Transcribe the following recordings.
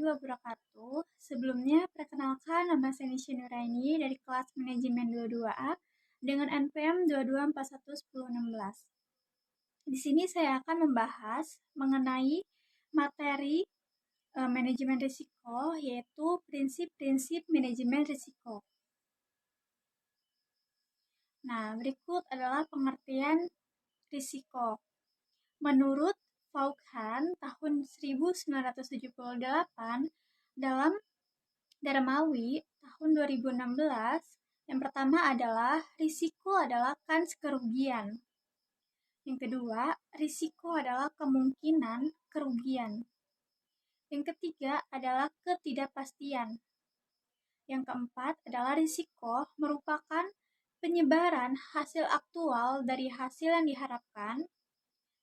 wabarakatuh. Sebelumnya, perkenalkan nama saya Nisha Nuraini dari kelas Manajemen 22A dengan NPM 22411016. Di sini saya akan membahas mengenai materi manajemen risiko, yaitu prinsip-prinsip manajemen risiko. Nah, berikut adalah pengertian risiko. Menurut Vaughan tahun 1978 dalam Darmawi tahun 2016, yang pertama adalah risiko adalah kans kerugian. Yang kedua, risiko adalah kemungkinan kerugian. Yang ketiga adalah ketidakpastian. Yang keempat adalah risiko merupakan penyebaran hasil aktual dari hasil yang diharapkan.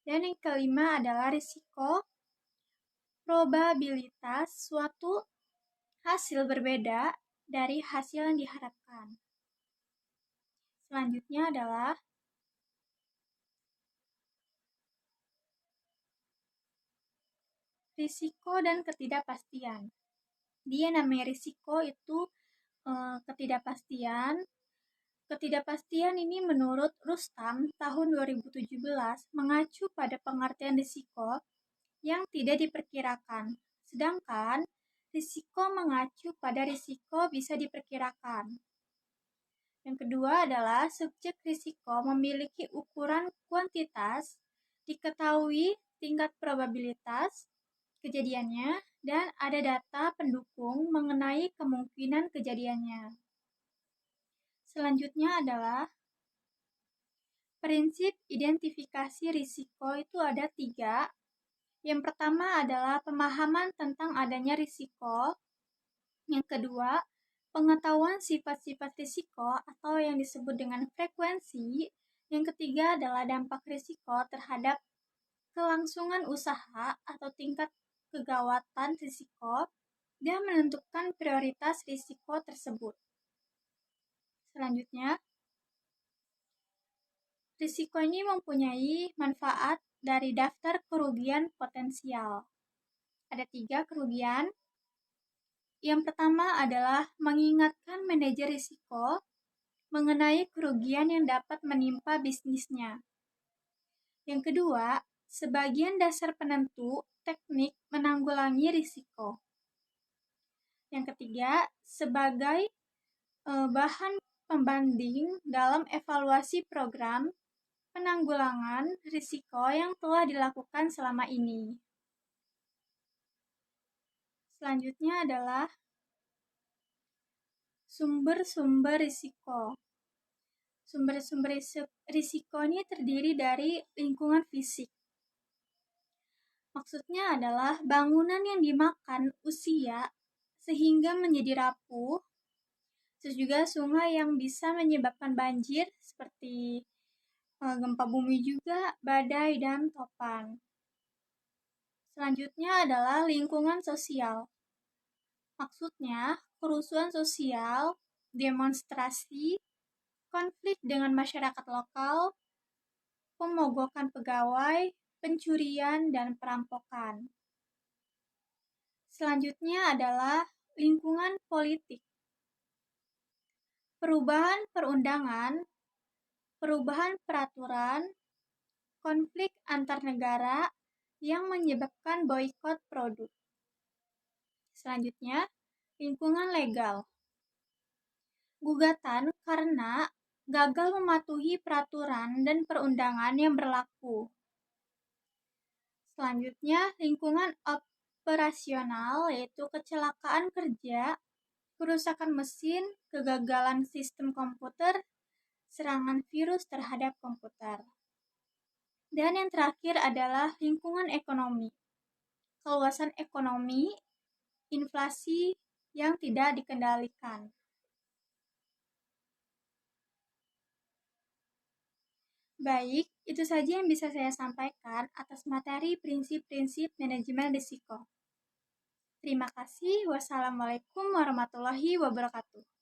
Dan yang kelima adalah risiko probabilitas suatu hasil berbeda dari hasil yang diharapkan. Selanjutnya adalah risiko dan ketidakpastian. Dia namanya risiko itu ketidakpastian. Ketidakpastian ini menurut Rustam tahun 2017 mengacu pada pengertian risiko yang tidak diperkirakan. Sedangkan risiko mengacu pada risiko bisa diperkirakan. Yang kedua adalah subjek risiko memiliki ukuran kuantitas, diketahui tingkat probabilitas kejadiannya, dan ada data pendukung mengenai kemungkinan kejadiannya. Selanjutnya adalah prinsip identifikasi risiko itu ada 3. Yang pertama adalah pemahaman tentang adanya risiko. Yang kedua, pengetahuan sifat-sifat risiko atau yang disebut dengan frekuensi. Yang ketiga adalah dampak risiko terhadap kelangsungan usaha atau tingkat kegawatan risiko dan menentukan prioritas risiko tersebut. Selanjutnya, risiko ini mempunyai manfaat dari daftar kerugian potensial. Ada 3 kerugian. Yang pertama adalah mengingatkan manajer risiko mengenai kerugian yang dapat menimpa bisnisnya. Yang kedua, sebagian dasar penentu teknik menanggulangi risiko. Yang ketiga, sebagai bahan pembanding dalam evaluasi program penanggulangan risiko yang telah dilakukan selama ini. Selanjutnya adalah sumber-sumber risiko. Sumber-sumber risiko ini terdiri dari lingkungan fisik. Maksudnya adalah bangunan yang dimakan usia sehingga menjadi rapuh. Terus juga sungai yang bisa menyebabkan banjir seperti gempa bumi juga, badai, dan topan. Selanjutnya adalah lingkungan sosial. Maksudnya kerusuhan sosial, demonstrasi, konflik dengan masyarakat lokal, pemogokan pegawai, pencurian, dan perampokan. Selanjutnya adalah lingkungan politik. Perubahan perundangan, perubahan peraturan, konflik antar negara yang menyebabkan boikot produk. Selanjutnya, lingkungan legal. Gugatan karena gagal mematuhi peraturan dan perundangan yang berlaku. Selanjutnya, lingkungan operasional, yaitu kecelakaan kerja, kerusakan mesin, kegagalan sistem komputer, serangan virus terhadap komputer. Dan yang terakhir adalah lingkungan ekonomi. Keluasan ekonomi, inflasi yang tidak dikendalikan. Baik, itu saja yang bisa saya sampaikan atas materi prinsip-prinsip manajemen risiko. Terima kasih. Wassalamualaikum warahmatullahi wabarakatuh.